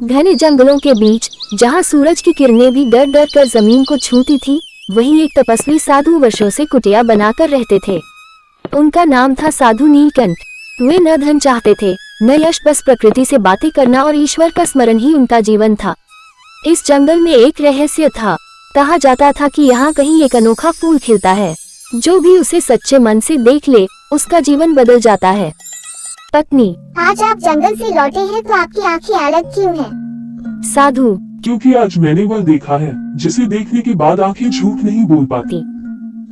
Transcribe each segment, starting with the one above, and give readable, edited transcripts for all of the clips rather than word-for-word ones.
घने जंगलों के बीच, जहाँ सूरज की किरणें भी डर डर कर जमीन को छूती थी, वहीं एक तपस्वी साधु वर्षों से कुटिया बनाकर रहते थे। उनका नाम था साधु नीलकंठ। वे न धन चाहते थे, न यश, बस प्रकृति से बातें करना और ईश्वर का स्मरण ही उनका जीवन था। इस जंगल में एक रहस्य था। कहा जाता था कि यहाँ कहीं एक अनोखा फूल खिलता है, जो भी उसे सच्चे मन से देख ले, उसका जीवन बदल जाता है। पत्नी: आज आप जंगल से लौटे हैं तो आपकी आंखें अलग क्यों हैं? साधु: क्योंकि आज मैंने वह देखा है जिसे देखने के बाद आंखें झूठ नहीं बोल पाती।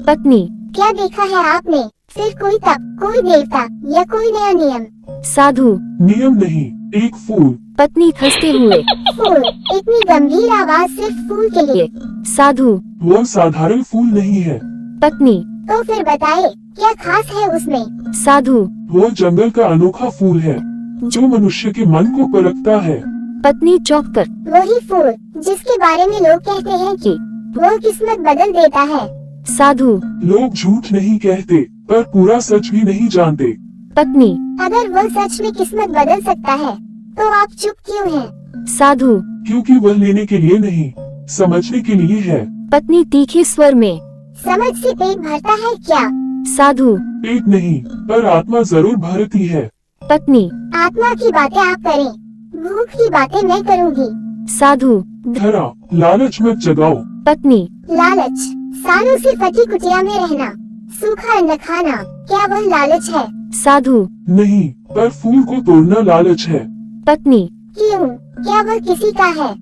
पत्नी: क्या देखा है आपने? फिर कोई तप, कोई देवता या कोई नया नियम? साधु: नियम नहीं, एक फूल। पत्नी हंसते हुए: फूल? इतनी गंभीर आवाज सिर्फ फूल के लिए? साधु: वह साधारण फूल नहीं है। पत्नी: तो फिर बताइए, क्या खास है उसमें? साधु: वह जंगल का अनोखा फूल है, जो मनुष्य के मन को परखता है। पत्नी चौंक कर: वही फूल जिसके बारे में लोग कहते हैं कि वो किस्मत बदल देता है। साधु: लोग झूठ नहीं कहते, पर पूरा सच भी नहीं जानते। पत्नी: अगर वो सच में किस्मत बदल सकता है, तो आप चुप क्यों हैं? साधु: क्योंकि वह लेने के लिए नहीं, समझने के लिए है। पत्नी तीखे स्वर में: समझ से पेट भरता है क्या? साधु: पेट नहीं, पर आत्मा जरूर भरती है। पत्नी: आत्मा की बातें आप करें, भूख की बातें मैं करूँगी। साधु: धरा, लालच मत जगाओ। पत्नी: लालच? सालों से फटी कुटिया में रहना, सूखा अन्न खाना, क्या वह लालच है? साधु: नहीं, पर फूल को तोड़ना लालच है। पत्नी: क्यों? क्या वह किसी का है?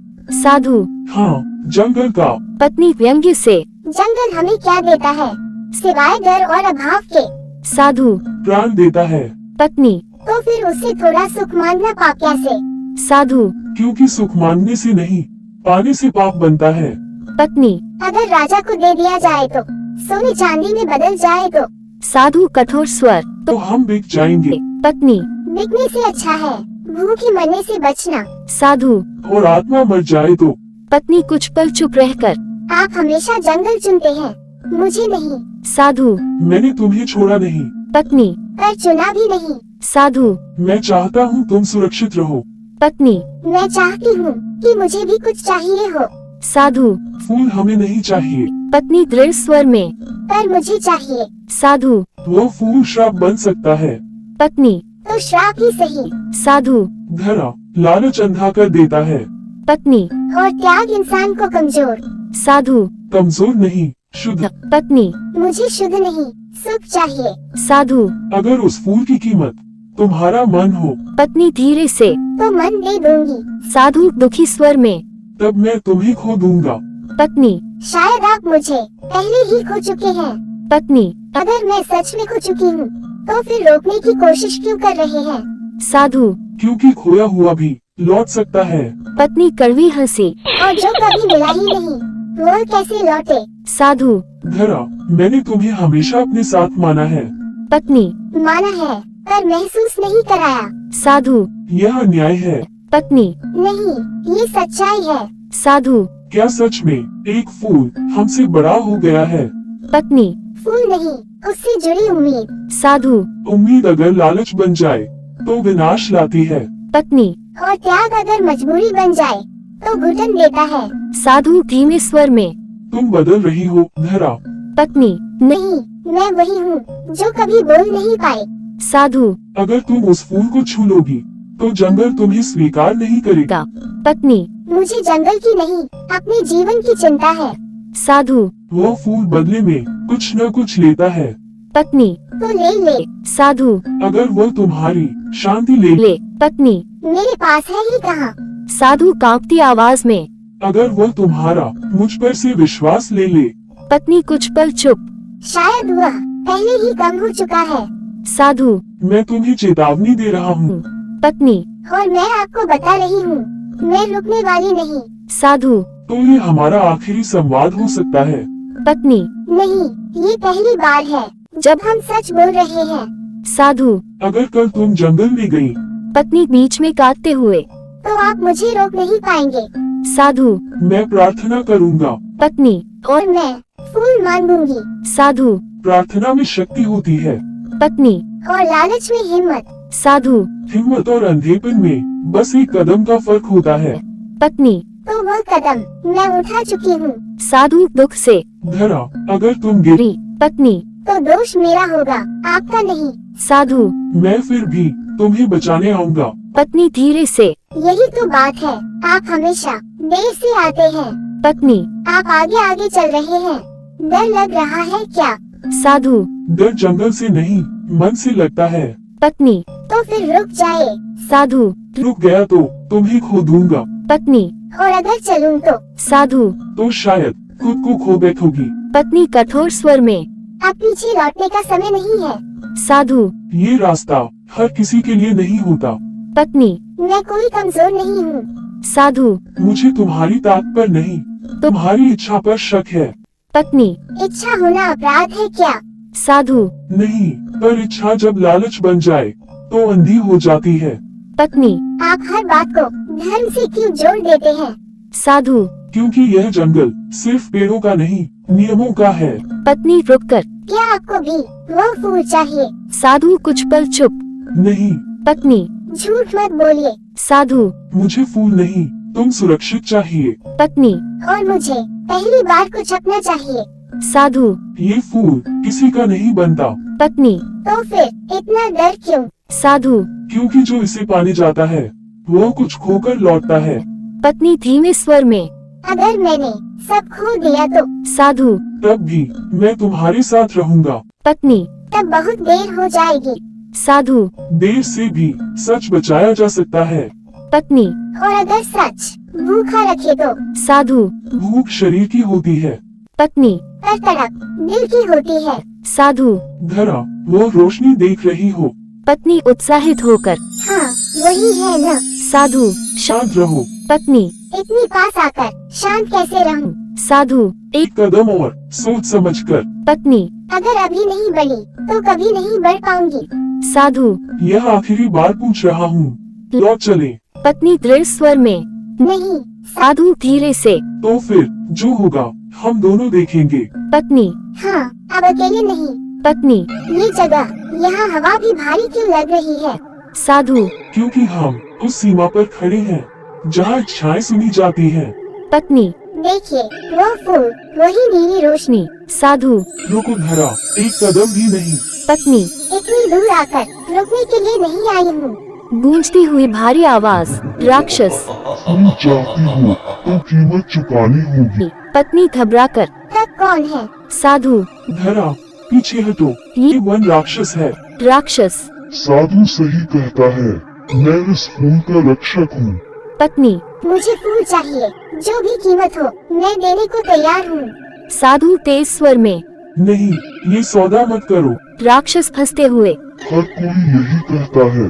साधु: हाँ, जंगल का। पत्नी व्यंग्य से: जंगल हमें क्या देता है, सिवाय डर और अभाव के? साधु: प्राण देता है। पत्नी: तो फिर उससे थोड़ा सुख मांगना पाप कैसे? साधु: क्योंकि सुख मांगने से नहीं, पाने से पाप बनता है। पत्नी: अगर राजा को दे दिया जाए तो, सोने चांदी में बदल जाए तो? साधु कठोर स्वर: तो हम बिक जाएंगे। पत्नी: बिकने से अच्छा है भूखे मरने से बचना। साधु: और आत्मा मर जाए तो? पत्नी कुछ पल चुप रहकर: आप हमेशा जंगल चुनते हैं, मुझे नहीं। साधु: मैंने तुम्हें छोड़ा नहीं। पत्नी: पर चुना भी नहीं। साधु: मैं चाहता हूँ तुम सुरक्षित रहो। पत्नी: मैं चाहती हूँ कि मुझे भी कुछ चाहिए हो। साधु: फूल हमें नहीं चाहिए। पत्नी दृढ़ स्वर में: पर मुझे चाहिए। साधु: वो फूल श्राप बन सकता है। पत्नी: तो श्राप ही सही। साधु: धरा, लालच अंधा कर देता है। पत्नी: और त्याग इंसान को कमजोर। साधु: कमजोर नहीं, शुद्ध। पत्नी: मुझे शुद्ध नहीं, सुख चाहिए। साधु: अगर उस फूल की कीमत तुम्हारा मन हो, पत्नी धीरे से: तो मन दे दूंगी। साधु दुखी स्वर में: तब मैं तुम्हें खो दूंगा। पत्नी: शायद आप मुझे पहले ही खो चुके हैं। पत्नी: अगर मैं सच में खो चुकी हूँ, तो फिर रोकने की कोशिश क्यों कर रहे हैं? साधु: क्योंकि खोया हुआ भी लौट सकता है। पत्नी कड़वी हंसी: और जो कभी मिला ही नहीं, वो कैसे लौटे? साधु: धरा, मैंने तुम्हें हमेशा अपने साथ माना है। पत्नी: माना है, पर महसूस नहीं कराया। साधु: यह अन्याय है। पत्नी: नहीं, ये सच्चाई है। साधु: क्या सच में एक फूल हमसे बड़ा हो गया है? पत्नी: फूल नहीं, उससे जुड़ी उम्मीद। साधु: उम्मीद अगर लालच बन जाए तो विनाश लाती है। पत्नी: और त्याग अगर मजबूरी बन जाए तो घुटन देता है। साधु धीमे स्वर में: तुम बदल रही हो धरा। पत्नी: नहीं। नहीं, मैं वही हूँ जो कभी बोल नहीं पाए। साधु: अगर तुम उस फूल को छू लोगी, तो जंगल तुम्हें स्वीकार नहीं करेगा। पत्नी: मुझे जंगल की नहीं, अपने जीवन की चिंता है। साधु: वो फूल बदले में कुछ न कुछ लेता है। पत्नी: तो ले ले। साधु: अगर वो तुम्हारी शांति ले, पत्नी: मेरे पास है ही कहाँ? साधु कांपती आवाज में: अगर वो तुम्हारा मुझ पर से विश्वास ले ले। पत्नी कुछ पल चुप: शायद वह पहले ही कम हो चुका है। साधु: मैं तुम्हें चेतावनी दे रहा हूँ। पत्नी: और मैं आपको बता रही हूँ, मैं रुकने वाली नहीं। साधु: तो ये हमारा आखिरी संवाद हो सकता है। पत्नी: नहीं, ये पहली बार है जब हम सच बोल रहे हैं। साधु: अगर कल तुम जंगल में गई, पत्नी बीच में काटते हुए: तो आप मुझे रोक नहीं पाएंगे। साधु: मैं प्रार्थना करूँगा। पत्नी: और मैं फूल मांगूंगी। साधु: प्रार्थना में शक्ति होती है, पत्नी: और लालच में हिम्मत। साधु: हिम्मत और अंधेपन में बस एक कदम का फर्क होता है। पत्नी। तो वो कदम मैं उठा चुकी हूँ। साधु दुख से। धरा, अगर तुम गिरी पत्नी। तो दोष मेरा होगा, आपका नहीं। साधु। मैं फिर भी तुम्हें बचाने आऊंगा। पत्नी धीरे से। यही तो बात है, आप हमेशा देर से आते हैं। पत्नी। आप आगे आगे चल रहे हैं, डर लग रहा है क्या? साधु। डर जंगल से नहीं, मन से लगता है। पत्नी। तो फिर रुक जाए। साधु। रुक गया तो तुम्हें खो दूंगा। पत्नी। और अगर चलूं तो? साधु। तो शायद खुद को खो बैठोगी। पत्नी कठोर स्वर में। अब पीछे लौटने का समय नहीं है। साधु। ये रास्ता हर किसी के लिए नहीं होता। पत्नी। मैं कोई कमजोर नहीं हूँ। साधु। मुझे तुम्हारी ताकत पर नहीं, तुम्हारी इच्छा पर शक है। पत्नी। इच्छा होना अपराध है क्या? साधु। नहीं, पर इच्छा जब लालच बन जाए तो अंधी हो जाती है। पत्नी। आप हर बात को धर्म से क्यों जोड़ देते हैं? साधु। क्योंकि यह जंगल सिर्फ पेड़ों का नहीं, नियमों का है। पत्नी रुककर। क्या आपको भी वो फूल चाहिए? साधु कुछ पल चुप। नहीं, पत्नी। झूठ मत बोलिए। साधु। मुझे फूल नहीं, तुम सुरक्षित चाहिए। पत्नी। और मुझे पहली बार कुछ अपना चाहिए। साधु। ये फूल किसी का नहीं बनता, पत्नी। तो फिर इतना डर क्यों? साधु। क्योंकि जो इसे पाने जाता है वो कुछ खोकर लौटता है। पत्नी धीमे स्वर में। अगर मैंने सब खो दिया तो? साधु। तब भी मैं तुम्हारे साथ रहूंगा। पत्नी। तब बहुत देर हो जाएगी। साधु। देर से भी सच बचाया जा सकता है। पत्नी। और अगर सच भूखा रखे तो? साधु। भूख शरीर की होती है, पत्नी। पर तड़प दिल की होती है। साधु। धरा, वो रोशनी देख रही हो। पत्नी उत्साहित होकर। हाँ वही है न। साधु। शांत रहो। पत्नी। इतनी पास आकर शांत कैसे रहूं? साधु। एक। कदम और सोच समझकर। पत्नी। अगर अभी नहीं बढ़ी तो कभी नहीं बढ़ पाऊंगी। साधु। यह आखिरी बार पूछ रहा हूँ, लौट चले। पत्नी दृढ़ स्वर में। नहीं। साधु धीरे से। तो फिर जो होगा हम दोनों देखेंगे। पत्नी। हाँ अब अकेले नहीं। पत्नी। ये जगह, यहाँ हवा भी भारी क्यों लग रही है? साधु। क्योंकि हम उस सीमा पर खड़े हैं जहाँ इच्छाएं सुनी जाती हैं। पत्नी। देखिए वो फूल, वही नीली रोशनी। साधु। रुको धरा, एक कदम भी नहीं। पत्नी। इतनी दूर आकर रुकने के लिए नहीं आई हूँ। गूंजती हुई भारी आवाज। राक्षस। तुम चाहती हो तो कीमत चुकानी होगी। पत्नी घबराकर। तब कौन है? साधु। धरा, पीछे हटो, ये वन राक्षस है। राक्षस। साधु सही कहता है, मैं इस फूल का रक्षक हूँ। पत्नी। मुझे फूल चाहिए, जो भी कीमत हो मैं देने को तैयार हूँ। साधु तेज स्वर में। नहीं, ये सौदा मत करो। राक्षस फंसते हुए। हर कोई यही कहता है,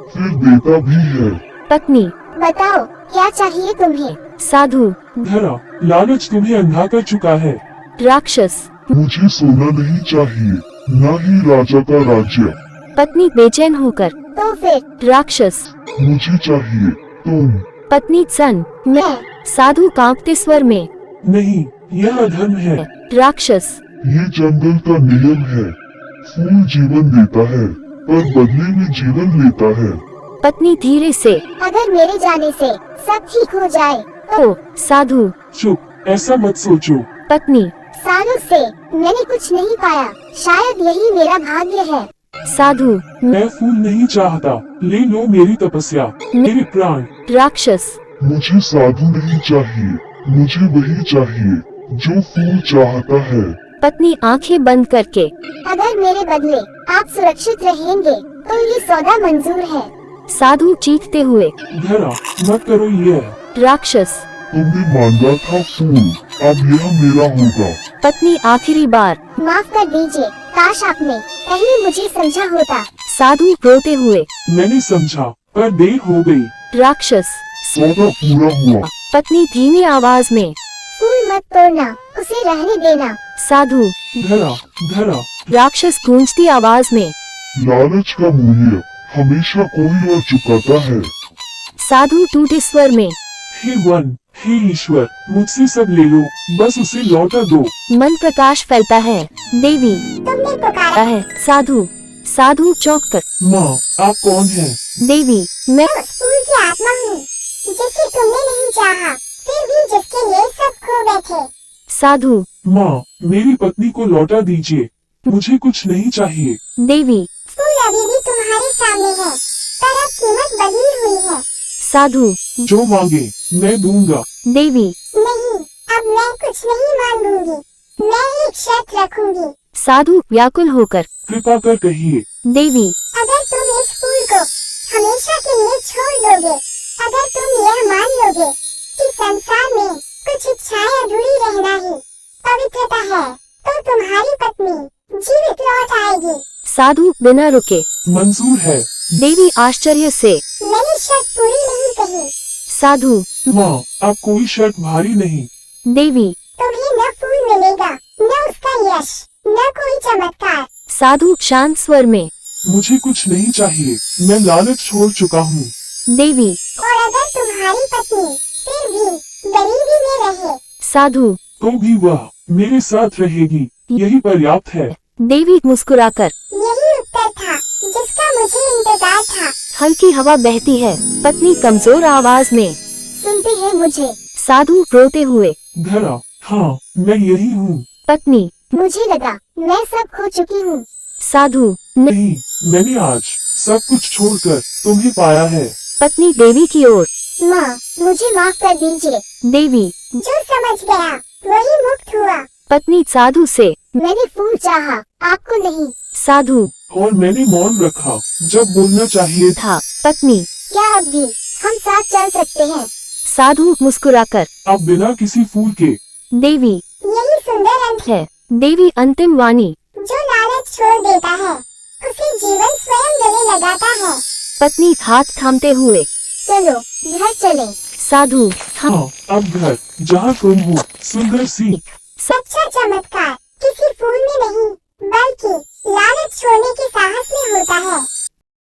फिर देता भी है। पत्नी। बताओ क्या चाहिए तुम्हें? साधु। धरा, लालच तुम्हें अंधा कर चुका है। राक्षस। मुझे सोना नहीं चाहिए, न ही राजा का राज्य। पत्नी बेचैन होकर। तो फिर? राक्षस। मुझे चाहिए तुम। पत्नी सन। मैं। साधु कांपते स्वर में। नहीं, यह अधर्म है। राक्षस। ये जंगल का नियम है, फूल जीवन देता है पर बदले में जीवन लेता है। पत्नी धीरे से। अगर मेरे जाने से सब ठीक हो जाए ओ। साधु। चुप, ऐसा मत सोचो। पत्नी। सालों से मैंने कुछ नहीं पाया, शायद यही मेरा भाग्य है। साधु। मैं फूल नहीं चाहता, ले लो मेरी तपस्या, मेरे प्राण। राक्षस। मुझे साधु नहीं चाहिए, मुझे वही चाहिए जो फूल चाहता है। पत्नी आंखें बंद करके। अगर मेरे बदले आप सुरक्षित रहेंगे तो ये सौदा मंजूर है। साधु चीखते हुए। धरा, मत करो ये। राक्षस। तुमने मांगा था फूल, अब यह मेरा होगा। पत्नी आखिरी बार। माफ कर दीजिए, काश आपने पहले मुझे समझा होता। साधु रोते हुए। मैंने समझा, पर देर हो गई। राक्षस। सौदा पूरा हुआ। पत्नी धीमी आवाज में। फूल मत तोड़ना, उसे रहने देना। साधु। धरा, धरा, राक्षस गूंजती आवाज में। लालच का मूल्य हमेशा कोई और चुकाता है। साधु टूटे स्वर में। हे वन, हे ईश्वर, मुझसे सब ले लो, बस उसे लौटा दो। मन प्रकाश फैलता है। देवी। तुमने पुकारा। है। साधु। साधु चौंक कर। माँ, आप कौन हैं? देवी। मैं। उस फूल की आत्मा हूँ, जिसे तुमने नहीं चाहा, फिर भी जिसके लिए सब खो बैठे। साधु। माँ, मेरी पत्नी को लौटा दीजिए, मुझे कुछ नहीं चाहिए। देवी। फूल अभी भी तुम्हारे सामने है, पर अब कीमत बदली हुई है। साधु। जो मांगे मैं दूंगा। देवी। नहीं, अब मैं कुछ नहीं मांगूंगी, मैं एक शर्त रखूंगी। साधु व्याकुल होकर। कृपा कर कहिए। देवी। अगर तुम इस फूल को हमेशा के लिए छोड़ दोगे, अगर तुम यह मान लोगे कि संसार में कुछ इच्छाएं अधूरी रहना ही पवित्रता है, तो तुम्हारी पत्नी जीवित लौट आएगी। साधु बिना रुके। मंजूर है। देवी आश्चर्य से। मैंने शर्त पूरी नहीं कही। साधु। माँ, अब कोई शर्त भारी नहीं। देवी। तुम्हें न फूल मिलेगा, न उसका यश, न कोई चमत्कार। साधु शांत स्वर में। मुझे कुछ नहीं चाहिए, मैं लालच छोड़ चुका हूँ। देवी। और अगर तुम्हारी पत्नी फिर भी गरीबी में रहे, साधु। तो भी वह मेरे साथ रहेगी, यही पर्याप्त है। देवी मुस्कुराकर। यही उत्तर था जिसका मुझे इंतजार था। हल्की हवा बहती है। पत्नी कमजोर आवाज में। सुनते हैं मुझे? साधु रोते हुए। धरा, हाँ मैं यही हूँ। पत्नी। मुझे लगा मैं सब खो चुकी हूँ। साधु। नहीं, मैंने आज सब कुछ छोड़कर तुम्हें पाया है। पत्नी देवी की ओर। माँ, मुझे माफ कर दीजिए। देवी। जो समझ गया वही मुक्त हुआ। पत्नी साधु से। मैंने फूल चाहा, आपको नहीं। साधु। और मैंने मौन रखा जब बोलना चाहिए था। था। पत्नी। क्या अब भी हम साथ चल सकते हैं? साधु मुस्कुराकर। अब बिना किसी फूल के। देवी। यही सुंदर अंत है। देवी अंतिम वाणी। जो लालच छोड़ देता है, उसे जीवन स्वयं गले लगाता है। पत्नी हाथ थामते हुए। चलो घर चलें। साधु। हाँ। हाँ, अब घर जहाँ तुम हो, सुंदर सी। सच्चा चमत्कार किसी फूल में नहीं, बल्कि लालच छोड़ने के साहस में होता है।